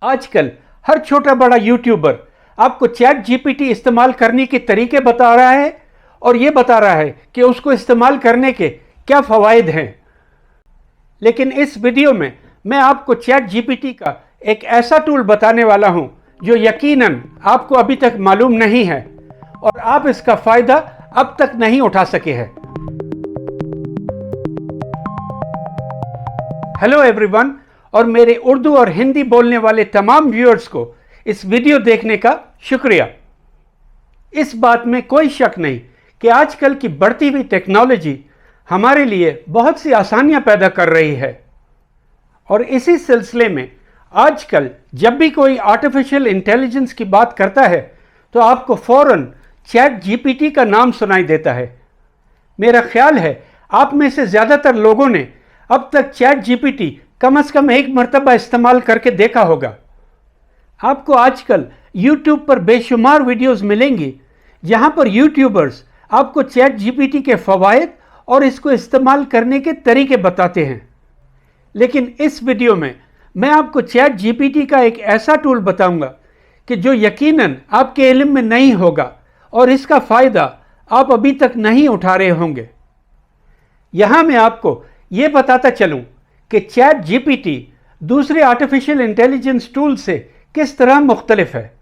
आजकल हर छोटा बड़ा यूट्यूबर आपको चैट जीपीटी इस्तेमाल करने के तरीके बता रहा है और यह बता रहा है कि उसको इस्तेमाल करने के क्या फ़वाइद हैं। लेकिन इस वीडियो में मैं आपको चैट जीपीटी का एक ऐसा टूल बताने वाला हूं जो यकीनन आपको अभी तक मालूम नहीं है और आप इसका फ़ायदा अब तक नहीं उठा सके हैं। हेलो एवरीवन, और मेरे उर्दू और हिंदी बोलने वाले तमाम व्यूअर्स को इस वीडियो देखने का शुक्रिया। इस बात में कोई शक नहीं कि आजकल की बढ़ती हुई टेक्नोलॉजी हमारे लिए बहुत सी आसानियां पैदा कर रही है और इसी सिलसिले में आजकल जब भी कोई आर्टिफिशियल इंटेलिजेंस की बात करता है तो आपको फौरन चैट जीपीटी का नाम सुनाई देता है। मेरा ख्याल है आप में से ज़्यादातर लोगों ने अब तक चैट जीपीटी कम से कम एक मरतबा इस्तेमाल करके देखा होगा। आपको आजकल YouTube पर बेशुमार वीडियोस मिलेंगी जहां पर यूट्यूबर्स आपको चैट जीपीटी के फ़वाइद और इसको इस्तेमाल करने के तरीके बताते हैं। लेकिन इस वीडियो में मैं आपको चैट जीपीटी का एक ऐसा टूल बताऊंगा कि जो यकीनन आपके इल्म में नहीं होगा और इसका फ़ायदा आप अभी तक नहीं उठा रहे होंगे। यहां मैं आपको ये बताता चलूं कि चैट जीपीटी दूसरे आर्टिफिशियल इंटेलिजेंस टूल से किस तरह मुख्तलिफ है।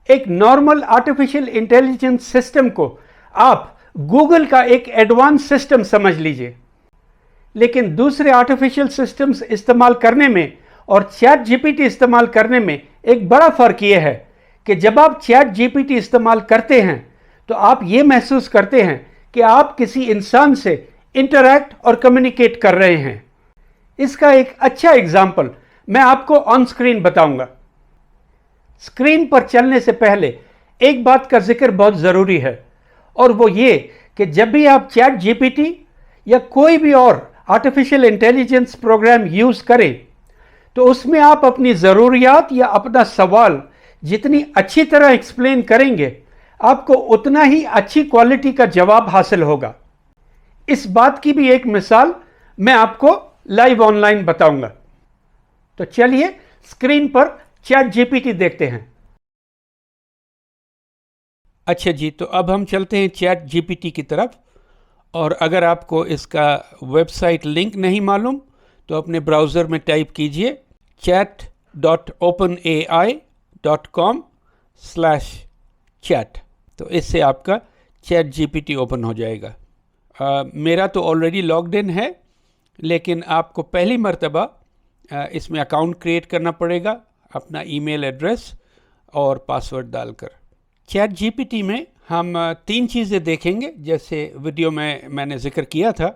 एक नॉर्मल आर्टिफिशियल इंटेलिजेंस सिस्टम को आप गूगल का एक एडवांस सिस्टम समझ लीजिए, लेकिन दूसरे आर्टिफिशियल सिस्टम्स इस्तेमाल करने में और चैट जीपीटी इस्तेमाल करने में एक बड़ा फ़र्क यह है कि जब आप चैट जीपीटी इस्तेमाल करते हैं तो आप ये महसूस करते हैं कि आप किसी इंसान से इंटरैक्ट और कम्युनिकेट कर रहे हैं। इसका एक अच्छा एग्जाम्पल मैं आपको ऑन स्क्रीन बताऊंगा। स्क्रीन पर चलने से पहले एक बात का जिक्र बहुत ज़रूरी है और वो ये कि जब भी आप चैट जीपीटी या कोई भी और आर्टिफिशियल इंटेलिजेंस प्रोग्राम यूज़ करें तो उसमें आप अपनी ज़रूरियात या अपना सवाल जितनी अच्छी तरह एक्सप्लेन करेंगे आपको उतना ही अच्छी क्वालिटी का जवाब हासिल होगा। इस बात की भी एक मिसाल मैं आपको लाइव ऑनलाइन बताऊंगा। तो चलिए स्क्रीन पर चैट जीपीटी देखते हैं। अच्छा जी, तो अब हम चलते हैं चैट जीपीटी की तरफ, और अगर आपको इसका वेबसाइट लिंक नहीं मालूम तो अपने ब्राउज़र में टाइप कीजिए chat.openai.com/chat। तो इससे आपका चैट जीपीटी ओपन हो जाएगा। मेरा तो ऑलरेडी लॉग्ड इन है, लेकिन आपको पहली मर्तबा इसमें अकाउंट क्रिएट करना पड़ेगा अपना ईमेल एड्रेस और पासवर्ड डालकर। चैट जीपीटी में हम तीन चीज़ें देखेंगे जैसे वीडियो में मैंने जिक्र किया था।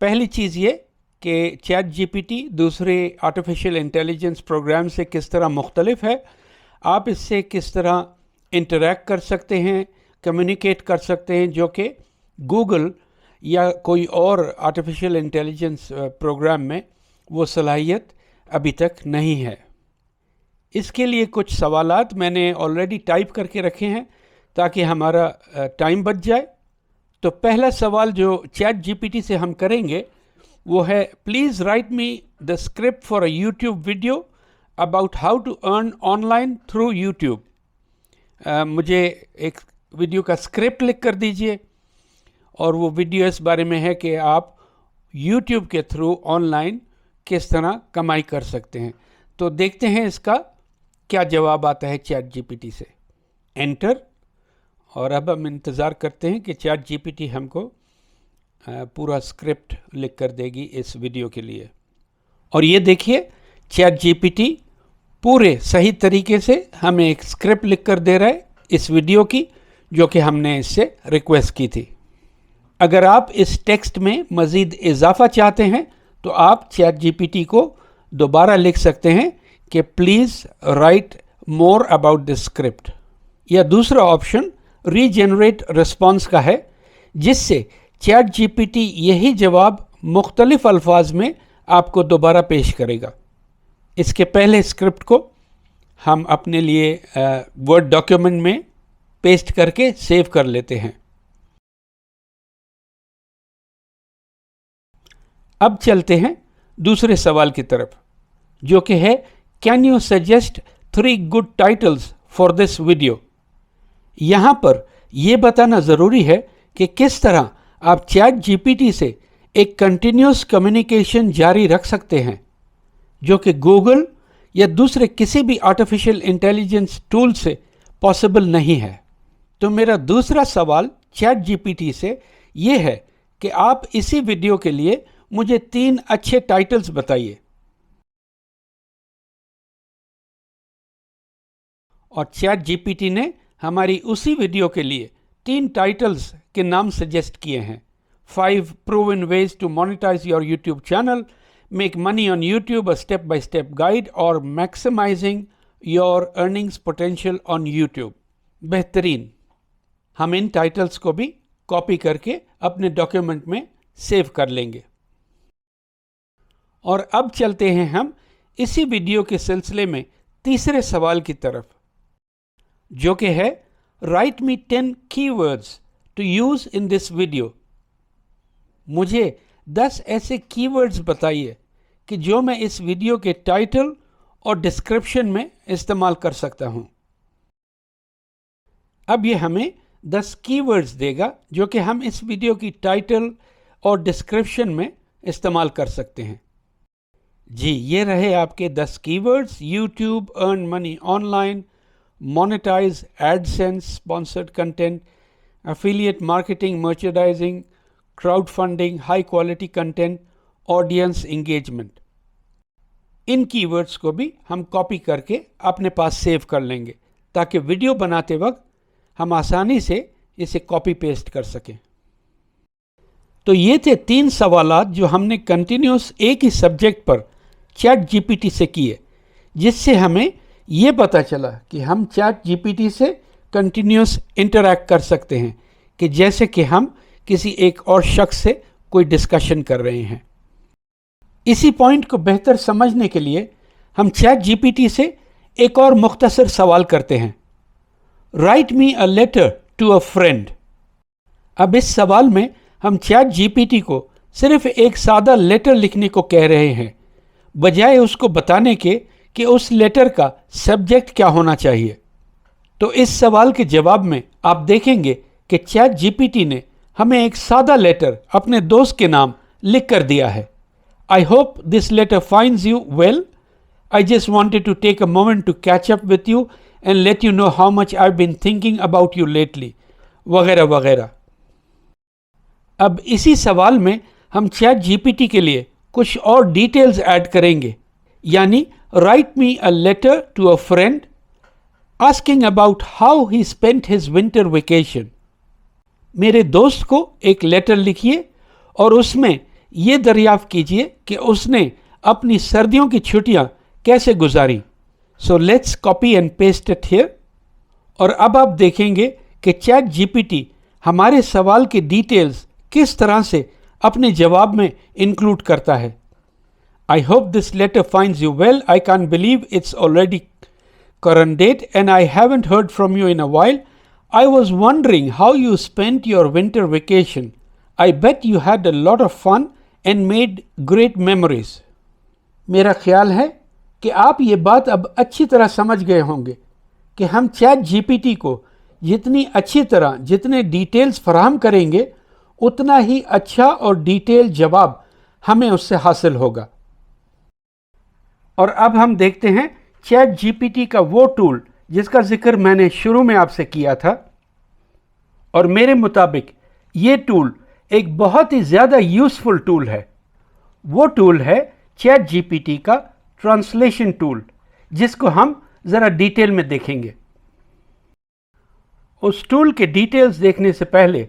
पहली चीज़ ये कि चैट जीपीटी दूसरे आर्टिफिशियल इंटेलिजेंस प्रोग्राम से किस तरह मुख्तलिफ है, आप इससे किस तरह इंटरैक्ट कर सकते हैं, कम्युनिकेट कर सकते हैं, जो कि गूगल या कोई और आर्टिफिशियल इंटेलिजेंस प्रोग्राम में वो सलाहियत अभी तक नहीं है। इसके लिए कुछ सवालात मैंने ऑलरेडी टाइप करके रखे हैं ताकि हमारा टाइम बच जाए। तो पहला सवाल जो चैट जीपीटी से हम करेंगे वो है, please write me the script for a YouTube video about how to earn online through YouTube. मुझे एक वीडियो का स्क्रिप्ट लिख कर दीजिए और वो वीडियो इस बारे में है कि आप YouTube के थ्रू ऑनलाइन किस तरह कमाई कर सकते हैं। तो देखते हैं इसका क्या जवाब आता है चैट जीपीटी से। एंटर। और अब हम इंतज़ार करते हैं कि चैट जीपीटी हमको पूरा स्क्रिप्ट लिख कर देगी इस वीडियो के लिए। और ये देखिए, चैट जीपीटी पूरे सही तरीके से हमें एक स्क्रिप्ट लिख कर दे रहा है इस वीडियो की, जो कि हमने इससे रिक्वेस्ट की थी। अगर आप इस टेक्स्ट में मज़ीद इजाफा चाहते हैं तो आप चैट जीपीटी को दोबारा लिख सकते हैं कि please write more about this script. या दूसरा ऑप्शन रीजेनरेट रिस्पॉन्स का है, जिससे चैट जीपीटी यही जवाब मुख्तलिफ अल्फाज में आपको दोबारा पेश करेगा। इसके पहले स्क्रिप्ट को हम अपने लिए वर्ड डॉक्यूमेंट में पेस्ट करके सेव कर लेते हैं। अब चलते हैं दूसरे सवाल की तरफ, जो कि है can you suggest 3 good titles for this video. यहाँ पर यह बताना ज़रूरी है कि किस तरह आप चैट जीपीटी से एक कंटिन्यूस कम्युनिकेशन जारी रख सकते हैं, जो कि गूगल या दूसरे किसी भी आर्टिफिशियल इंटेलिजेंस टूल से पॉसिबल नहीं है। तो मेरा दूसरा सवाल चैट जीपीटी से ये है कि आप इसी वीडियो के लिए मुझे 3 अच्छे टाइटल्स बताइए। और चैट जीपीटी ने हमारी उसी वीडियो के लिए 3 टाइटल्स के नाम सजेस्ट किए हैं। 5 proven ways to monetize your YouTube channel, make money on YouTube, a step-by-step guide, और maximizing your earnings potential on YouTube। बेहतरीन। हम इन टाइटल्स को भी कॉपी करके अपने डॉक्यूमेंट में सेव कर लेंगे। और अब चलते हैं हम इसी वीडियो के सिलसिले में तीसरे सवाल की तरफ, जो कि है write me 10 keywords to use in this video. मुझे 10 ऐसे कीवर्ड्स बताइए कि जो मैं इस वीडियो के टाइटल और डिस्क्रिप्शन में इस्तेमाल कर सकता हूं। अब ये हमें 10 कीवर्ड्स देगा जो कि हम इस वीडियो की टाइटल और डिस्क्रिप्शन में इस्तेमाल कर सकते हैं। जी, ये रहे आपके 10 keywords. YouTube, earn money online, monetize, AdSense, sponsored content, affiliate marketing, merchandising, crowd funding, high quality content, audience engagement. इन कीवर्ड्स को भी हम कॉपी करके अपने पास सेव कर लेंगे ताकि वीडियो बनाते वक्त हम आसानी से इसे कॉपी पेस्ट कर सकें। तो ये थे 3 सवालात जो हमने कंटिन्यूस एक ही सब्जेक्ट पर चैट जीपीटी से किए, जिससे हमें ये पता चला कि हम चैट जीपीटी से कंटिन्यूस इंटरैक्ट कर सकते हैं कि जैसे कि हम किसी एक और शख्स से कोई डिस्कशन कर रहे हैं। इसी पॉइंट को बेहतर समझने के लिए हम चैट जीपीटी से एक और मुख्तसर सवाल करते हैं। Write me a letter to a friend. अब इस सवाल में हम चैट जीपीटी को सिर्फ एक सादा लेटर लिखने को कह रहे हैं, बजाय उसको बताने के कि उस लेटर का सब्जेक्ट क्या होना चाहिए। तो इस सवाल के जवाब में आप देखेंगे कि चैट जीपीटी ने हमें एक सादा लेटर अपने दोस्त के नाम लिख कर दिया है। I hope this letter finds you well. I just wanted to take a moment to catch up with you and let you know how much I have been thinking about you lately, वगैरह वगैरह। अब इसी सवाल में हम chat GPT के लिए कुछ और डिटेल्स ऐड करेंगे, यानी write me a letter to a friend asking about how he spent his winter vacation. मेरे दोस्त को एक लेटर लिखिए और उसमें यह दरियाफ्त कीजिए कि उसने अपनी सर्दियों की छुट्टियां कैसे गुजारी। So let's copy and paste it here. और अब आप देखेंगे कि चैट जीपीटी हमारे सवाल की डिटेल्स किस तरह से अपने जवाब में इंक्लूड करता है। I hope this letter finds you well. I can believe it's already current date and I haven't heard from you in a while. I was wondering how you spent your winter vacation. I bet you had a lot of fun and made great memories. मेरा ख्याल है कि आप ये बात अब अच्छी तरह समझ गए होंगे कि हम चैट जीपीटी को जितनी अच्छी तरह जितने डिटेल्स फराहम करेंगे उतना ही अच्छा और डिटेल जवाब हमें उससे हासिल होगा। और अब हम देखते हैं चैट जीपीटी का वो टूल जिसका जिक्र मैंने शुरू में आपसे किया था, और मेरे मुताबिक ये टूल एक बहुत ही ज़्यादा यूज़फुल टूल है। वो टूल है चैट जीपीटी का ट्रांसलेशन टूल, जिसको हम ज़रा डिटेल में देखेंगे। उस टूल के डिटेल्स देखने से पहले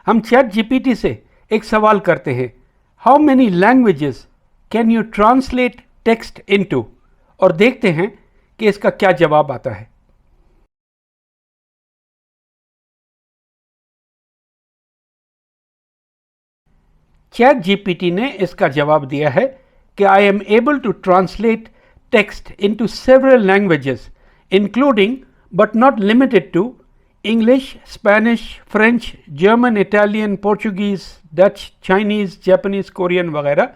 हम चैट जीपीटी से एक सवाल करते हैं, how many languages can you translate text into, और देखते हैं कि इसका क्या जवाब आता है। चैट जीपीटी ने इसका जवाब दिया है कि I am able to translate text into several languages including but not limited to English, Spanish, French, German, Italian, Portuguese, Dutch, Chinese, Japanese, Korean वगैरह।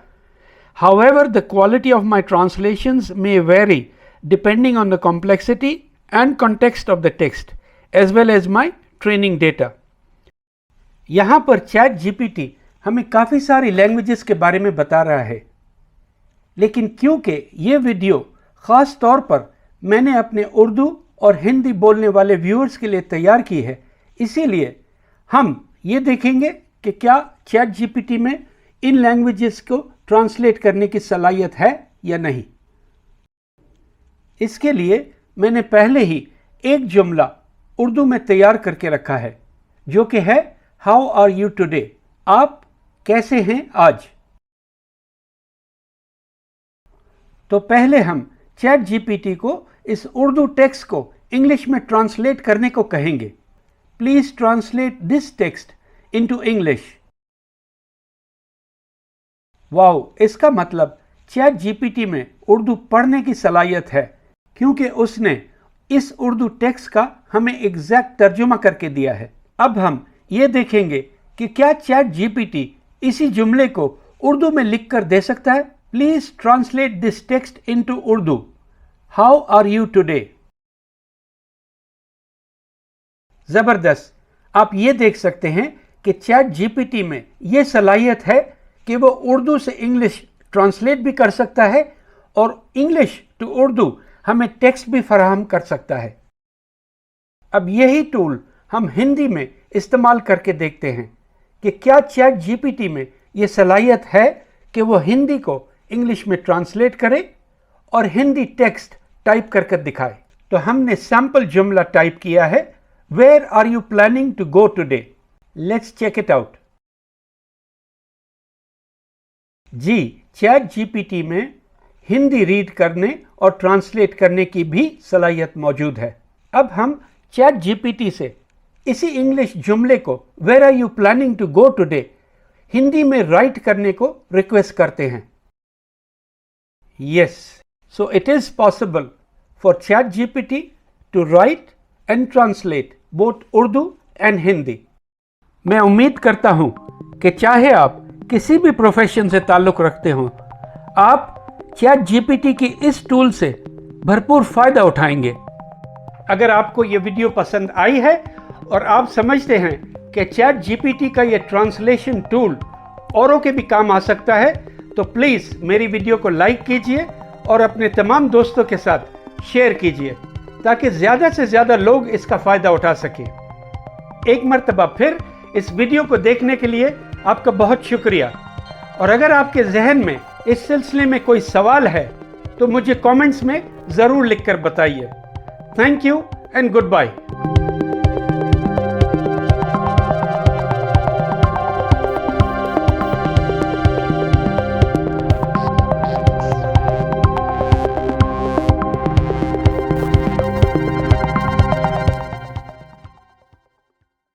However, the quality of my translations may vary depending on the complexity and context of the text as well as my training data. यहाँ पर chat GPT हमें काफ़ी सारी languages के बारे में बता रहा है, लेकिन क्योंकि ये वीडियो ख़ास तौर पर मैंने अपने उर्दू और हिंदी बोलने वाले व्यूअर्स के लिए तैयार की है, इसीलिए हम ये देखेंगे कि क्या चैट जीपीटी में इन लैंग्वेजेस को ट्रांसलेट करने की सलाहियत है या नहीं। इसके लिए मैंने पहले ही एक जुमला उर्दू में तैयार करके रखा है, जो कि है हाउ आर यू टुडे, आप कैसे हैं आज। तो पहले हम चैट जीपीटी को इस उर्दू टेक्स्ट को इंग्लिश में ट्रांसलेट करने को कहेंगे। Please translate this text into English. Wow, इसका मतलब चैट जीपीटी में उर्दू पढ़ने की सलाहियत है, क्योंकि उसने इस उर्दू टेक्स्ट का हमें एग्जैक्ट तर्जुमा करके दिया है। अब हम ये देखेंगे कि क्या चैट जीपीटी इसी जुमले को उर्दू में लिखकर दे सकता है। Please translate this text into Urdu, how are you today. जबरदस्त, आप ये देख सकते हैं कि चैट जीपीटी में यह सलाहियत है कि वो उर्दू से इंग्लिश ट्रांसलेट भी कर सकता है और इंग्लिश टू उर्दू हमें टेक्स्ट भी फराहम कर सकता है। अब यही टूल हम हिंदी में इस्तेमाल करके देखते हैं कि क्या चैट जीपीटी में ये सलाहियत है कि वो हिंदी को इंग्लिश में ट्रांसलेट करे और हिंदी टेक्स्ट टाइप कर दिखाए। तो हमने सैंपल जुमला टाइप किया है, where are you planning to go today. Let's check it out. जी, चैट जीपीटी में हिंदी रीड करने और ट्रांसलेट करने की भी सलाहियत मौजूद है। अब हम चैट जीपीटी से इसी इंग्लिश जुमले को where are you planning to go today Hindi में राइट करने को रिक्वेस्ट करते हैं। Yes, so it is possible for chat GPT to write and translate both Urdu and Hindi. मैं उम्मीद करता हूं कि चाहे आप किसी भी प्रोफेशन से ताल्लुक़ रखते हों, आप चैट जीपीटी की इस टूल से भरपूर फ़ायदा उठाएंगे। अगर आपको ये वीडियो पसंद आई है और आप समझते हैं कि चैट जीपीटी का ये ट्रांसलेशन टूल औरों के भी काम आ सकता है, तो प्लीज़ मेरी वीडियो को लाइक कीजिए और अपने तमाम दोस्तों के साथ शेयर कीजिए, ताकि ज़्यादा से ज़्यादा लोग इसका फ़ायदा उठा सकें। एक मरतबा फिर इस वीडियो को देखने के लिए आपका बहुत शुक्रिया, और अगर आपके जहन में इस सिलसिले में कोई सवाल है तो मुझे कमेंट्स में ज़रूर लिखकर बताइए। Thank you and good bye.